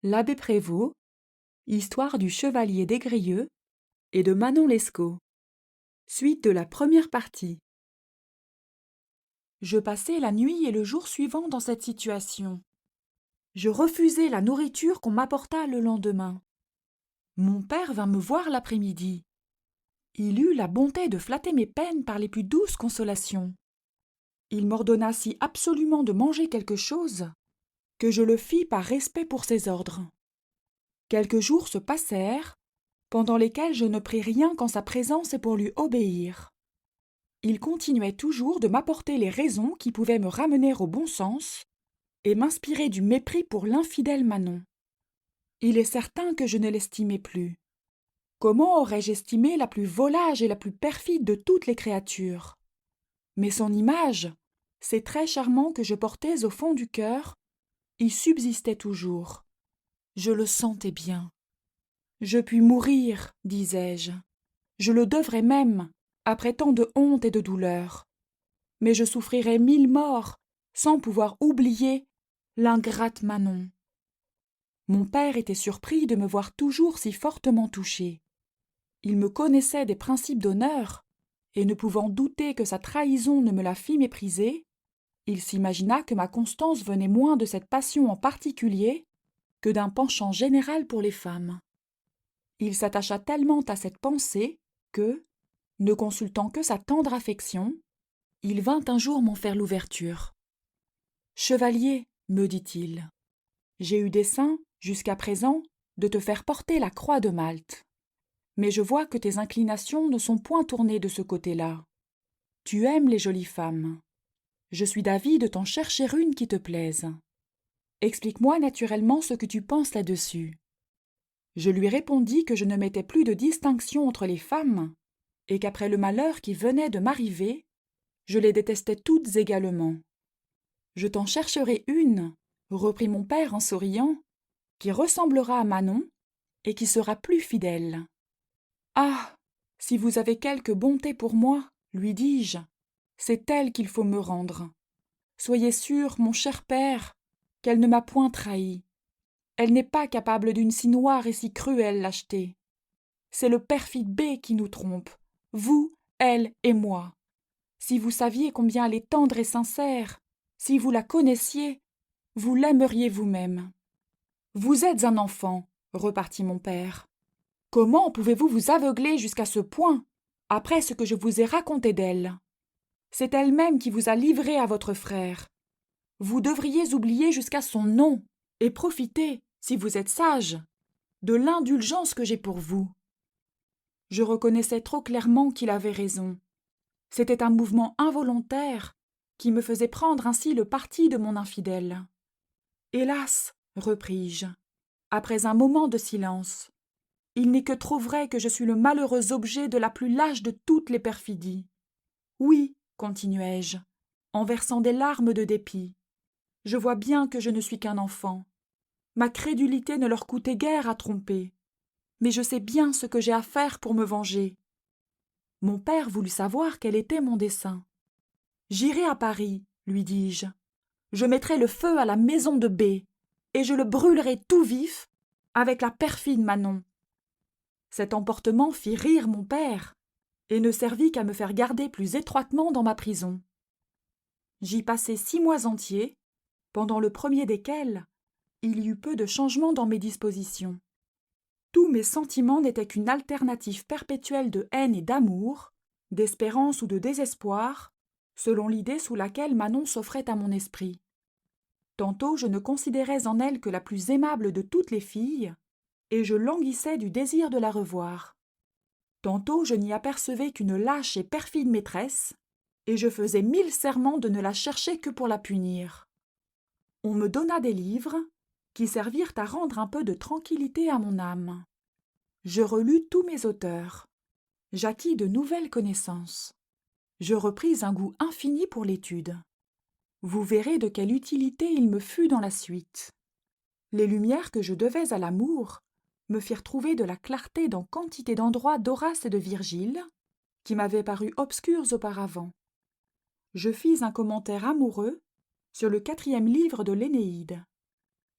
L'Abbé Prévost, Histoire du chevalier d'Aigrieux et de Manon Lescaut. Suite de la première partie. Je passai la nuit et le jour suivant dans cette situation. Je refusai la nourriture qu'on m'apporta le lendemain. Mon père vint me voir l'après-midi. Il eut la bonté de flatter mes peines par les plus douces consolations. Il m'ordonna si absolument de manger quelque chose que je le fis par respect pour ses ordres. Quelques jours se passèrent, pendant lesquels je ne pris rien qu'en sa présence et pour lui obéir. Il continuait toujours de m'apporter les raisons qui pouvaient me ramener au bon sens et m'inspirer du mépris pour l'infidèle Manon. Il est certain que je ne l'estimais plus. Comment aurais-je estimé la plus volage et la plus perfide de toutes les créatures? Mais son image, ces traits charmants que je portais au fond du cœur, y subsistaient toujours. Je le sentais bien. Je puis mourir, disais-je. Je le devrais même, après tant de honte et de douleur. Mais je souffrirais 1000 morts sans pouvoir oublier l'ingrate Manon. Mon père était surpris de me voir toujours si fortement touché. Il me connaissait des principes d'honneur, et ne pouvant douter que sa trahison ne me la fît mépriser, il s'imagina que ma constance venait moins de cette passion en particulier que d'un penchant général pour les femmes. Il s'attacha tellement à cette pensée que, ne consultant que sa tendre affection, il vint un jour m'en faire l'ouverture. « Chevalier, me dit-il, j'ai eu dessein, jusqu'à présent, de te faire porter la croix de Malte. Mais je vois que tes inclinations ne sont point tournées de ce côté-là. Tu aimes les jolies femmes. Je suis d'avis de t'en chercher une qui te plaise. Explique-moi naturellement ce que tu penses là-dessus. » Je lui répondis que je ne mettais plus de distinction entre les femmes, et qu'après le malheur qui venait de m'arriver, je les détestais toutes également. « Je t'en chercherai une, reprit mon père en souriant, qui ressemblera à Manon et qui sera plus fidèle. »« Ah, si vous avez quelque bonté pour moi, lui dis-je, c'est elle qu'il faut me rendre. Soyez sûr, mon cher père, qu'elle ne m'a point trahi. Elle n'est pas capable d'une si noire et si cruelle lâcheté. C'est le perfide B qui nous trompe, vous, elle et moi. Si vous saviez combien elle est tendre et sincère, si vous la connaissiez, vous l'aimeriez vous-même. »« Vous êtes un enfant, repartit mon père. Comment pouvez-vous vous aveugler jusqu'à ce point, après ce que je vous ai raconté d'elle? C'est elle-même qui vous a livré à votre frère. Vous devriez oublier jusqu'à son nom et profiter, si vous êtes sage, de l'indulgence que j'ai pour vous. » Je reconnaissais trop clairement qu'il avait raison. C'était un mouvement involontaire qui me faisait prendre ainsi le parti de mon infidèle. « Hélas, repris-je, après un moment de silence, il n'est que trop vrai que je suis le malheureux objet de la plus lâche de toutes les perfidies. Oui, continuai-je, en versant des larmes de dépit, je vois bien que je ne suis qu'un enfant. Ma crédulité ne leur coûtait guère à tromper. Mais je sais bien ce que j'ai à faire pour me venger. » Mon père voulut savoir quel était mon dessein. « J'irai à Paris, lui dis-je. Je mettrai le feu à la maison de B, et je le brûlerai tout vif avec la perfide Manon. » Cet emportement fit rire mon père, et ne servit qu'à me faire garder plus étroitement dans ma prison. J'y passai 6 mois entiers, pendant le premier desquels il y eut peu de changement dans mes dispositions. Tous mes sentiments n'étaient qu'une alternative perpétuelle de haine et d'amour, d'espérance ou de désespoir, selon l'idée sous laquelle Manon s'offrait à mon esprit. Tantôt je ne considérais en elle que la plus aimable de toutes les filles, et je languissais du désir de la revoir. Tantôt je n'y apercevais qu'une lâche et perfide maîtresse, et je faisais 1000 serments de ne la chercher que pour la punir. On me donna des livres, qui servirent à rendre un peu de tranquillité à mon âme. Je relus tous mes auteurs. J'acquis de nouvelles connaissances. Je repris un goût infini pour l'étude. Vous verrez de quelle utilité il me fut dans la suite. Les lumières que je devais à l'amour me firent trouver de la clarté dans quantité d'endroits d'Horace et de Virgile, qui m'avaient paru obscurs auparavant. Je fis un commentaire amoureux sur le 4e livre de l'Énéide.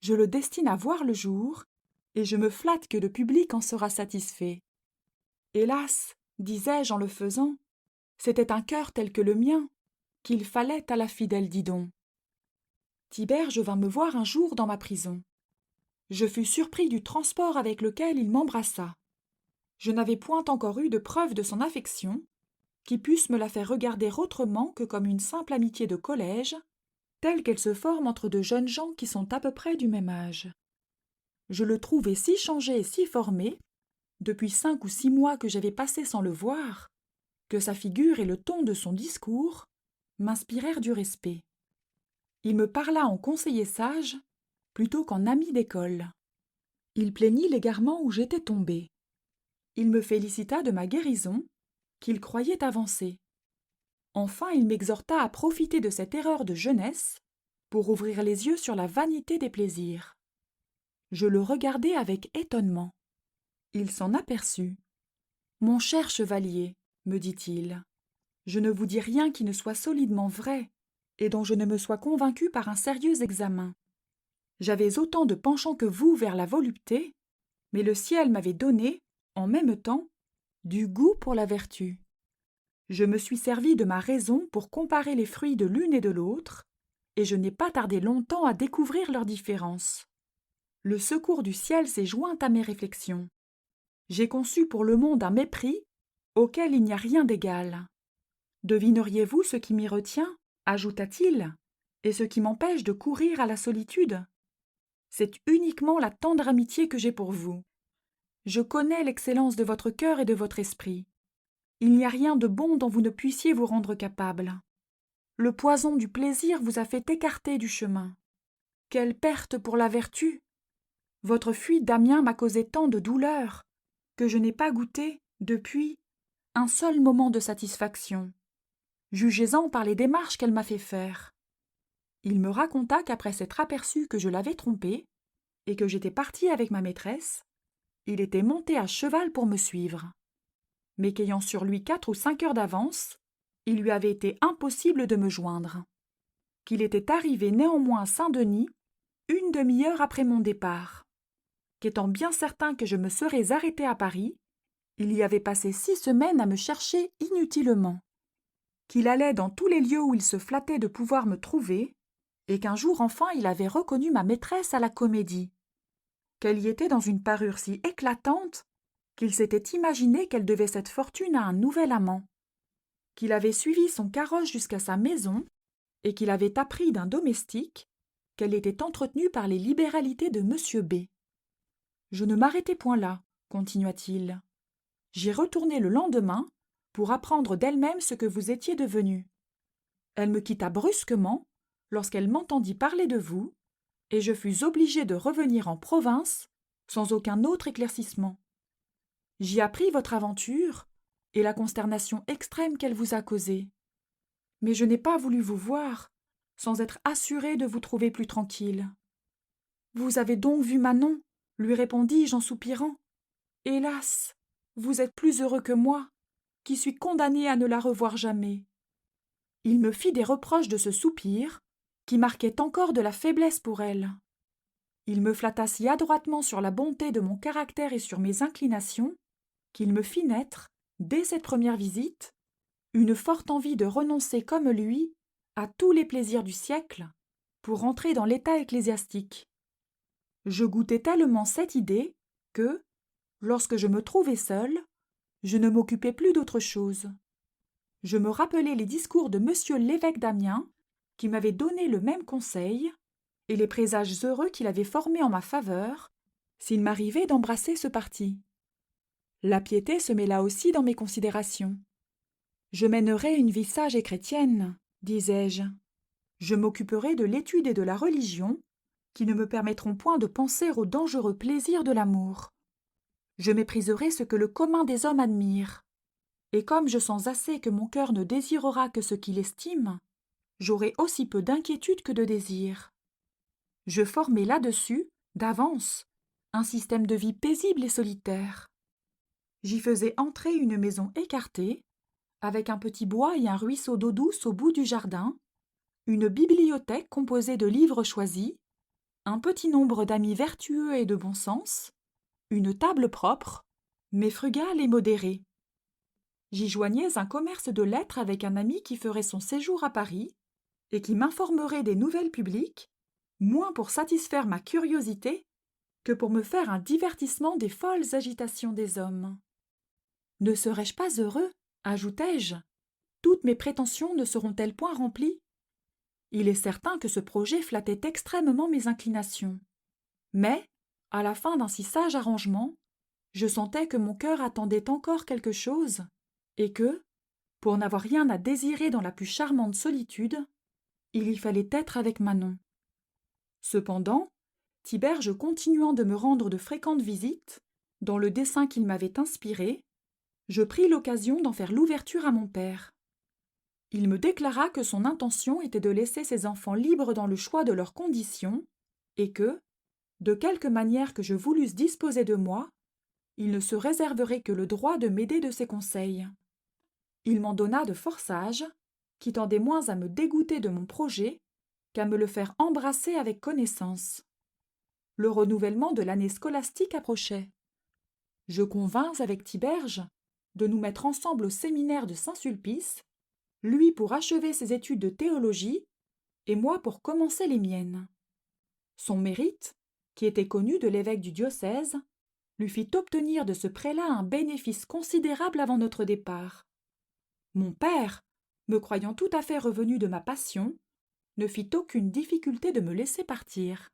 Je le destine à voir le jour, et je me flatte que le public en sera satisfait. Hélas, disais-je en le faisant, c'était un cœur tel que le mien, qu'il fallait à la fidèle Didon. Tiberge vint me voir un jour dans ma prison. Je fus surpris du transport avec lequel il m'embrassa. Je n'avais point encore eu de preuve de son affection, qui puisse me la faire regarder autrement que comme une simple amitié de collège, telle qu'elle se forme entre deux jeunes gens qui sont à peu près du même âge. Je le trouvai si changé et si formé, depuis 5 ou 6 mois que j'avais passé sans le voir, que sa figure et le ton de son discours m'inspirèrent du respect. Il me parla en conseiller sage plutôt qu'en ami d'école. Il plaignit l'égarement où j'étais tombé. Il me félicita de ma guérison, qu'il croyait avancée. Enfin, il m'exhorta à profiter de cette erreur de jeunesse pour ouvrir les yeux sur la vanité des plaisirs. Je le regardai avec étonnement. Il s'en aperçut. « Mon cher chevalier, me dit-il, je ne vous dis rien qui ne soit solidement vrai et dont je ne me sois convaincu par un sérieux examen. J'avais autant de penchant que vous vers la volupté, mais le ciel m'avait donné, en même temps, du goût pour la vertu. Je me suis servi de ma raison pour comparer les fruits de l'une et de l'autre, et je n'ai pas tardé longtemps à découvrir leurs différences. Le secours du ciel s'est joint à mes réflexions. J'ai conçu pour le monde un mépris auquel il n'y a rien d'égal. Devineriez-vous ce qui m'y retient, ajouta-t-il, et ce qui m'empêche de courir à la solitude? C'est uniquement la tendre amitié que j'ai pour vous. Je connais l'excellence de votre cœur et de votre esprit. Il n'y a rien de bon dont vous ne puissiez vous rendre capable. Le poison du plaisir vous a fait écarter du chemin. Quelle perte pour la vertu! Votre fuite d'Amiens m'a causé tant de douleur que je n'ai pas goûté, depuis, un seul moment de satisfaction. Jugez-en par les démarches qu'elle m'a fait faire. Il me raconta qu'après s'être aperçu que je l'avais trompé, et que j'étais parti avec ma maîtresse, il était monté à cheval pour me suivre. Mais qu'ayant sur lui 4 ou 5 heures d'avance, il lui avait été impossible de me joindre. Qu'il était arrivé néanmoins à Saint-Denis 1 demi-heure après mon départ. Qu'étant bien certain que je me serais arrêté à Paris, il y avait passé 6 semaines à me chercher inutilement. Qu'il allait dans tous les lieux où il se flattait de pouvoir me trouver, et qu'un jour enfin il avait reconnu ma maîtresse à la Comédie. Qu'elle y était dans une parure si éclatante qu'il s'était imaginé qu'elle devait cette fortune à un nouvel amant. Qu'il avait suivi son carrosse jusqu'à sa maison, et qu'il avait appris d'un domestique qu'elle était entretenue par les libéralités de M. B. Je ne m'arrêtai point là, continua-t-il. J'y retournai le lendemain pour apprendre d'elle-même ce que vous étiez devenu. Elle me quitta brusquement lorsqu'elle m'entendit parler de vous, et je fus obligé de revenir en province sans aucun autre éclaircissement. J'y appris votre aventure et la consternation extrême qu'elle vous a causée. Mais je n'ai pas voulu vous voir sans être assuré de vous trouver plus tranquille. Vous avez donc vu Manon, lui répondis-je en soupirant. Hélas, vous êtes plus heureux que moi, qui suis condamné à ne la revoir jamais. Il me fit des reproches de ce soupir, qui marquait encore de la faiblesse pour elle. Il me flatta si adroitement sur la bonté de mon caractère et sur mes inclinations, qu'il me fit naître, dès cette première visite, une forte envie de renoncer comme lui à tous les plaisirs du siècle, pour entrer dans l'état ecclésiastique. Je goûtai tellement cette idée que, lorsque je me trouvai seul, je ne m'occupais plus d'autre chose. Je me rappelai les discours de monsieur l'évêque d'Amiens, qui m'avait donné le même conseil, et les présages heureux qu'il avait formés en ma faveur, s'il m'arrivait d'embrasser ce parti. La piété se mêla aussi dans mes considérations. Je mènerai une vie sage et chrétienne, disais-je. Je m'occuperai de l'étude et de la religion, qui ne me permettront point de penser aux dangereux plaisirs de l'amour. Je mépriserai ce que le commun des hommes admire, et comme je sens assez que mon cœur ne désirera que ce qu'il estime, j'aurai aussi peu d'inquiétude que de désir. Je formai là-dessus, d'avance, un système de vie paisible et solitaire. J'y faisais entrer une maison écartée, avec un petit bois et un ruisseau d'eau douce au bout du jardin, une bibliothèque composée de livres choisis, un petit nombre d'amis vertueux et de bon sens, une table propre, mais frugale et modérée. J'y joignais un commerce de lettres avec un ami qui ferait son séjour à Paris et qui m'informerait des nouvelles publiques, moins pour satisfaire ma curiosité que pour me faire un divertissement des folles agitations des hommes. Ne serais-je pas heureux, ajoutai-je, toutes mes prétentions ne seront-elles point remplies? Il est certain que ce projet flattait extrêmement mes inclinations. Mais, à la fin d'un si sage arrangement, je sentais que mon cœur attendait encore quelque chose, et que, pour n'avoir rien à désirer dans la plus charmante solitude, il y fallait être avec Manon. Cependant, Tiberge continuant de me rendre de fréquentes visites, dans le dessein qu'il m'avait inspiré, je pris l'occasion d'en faire l'ouverture à mon père. Il me déclara que son intention était de laisser ses enfants libres dans le choix de leurs conditions, et que, de quelque manière que je voulusse disposer de moi, il ne se réserverait que le droit de m'aider de ses conseils. Il m'en donna de fort sages, qui tendaient moins à me dégoûter de mon projet qu'à me le faire embrasser avec connaissance. Le renouvellement de l'année scolastique approchait. Je convins avec Tiberge de nous mettre ensemble au séminaire de Saint-Sulpice, lui pour achever ses études de théologie et moi pour commencer les miennes. Son mérite, qui était connu de l'évêque du diocèse, lui fit obtenir de ce prélat un bénéfice considérable avant notre départ. Mon père, me croyant tout à fait revenu de ma passion, ne fit aucune difficulté de me laisser partir.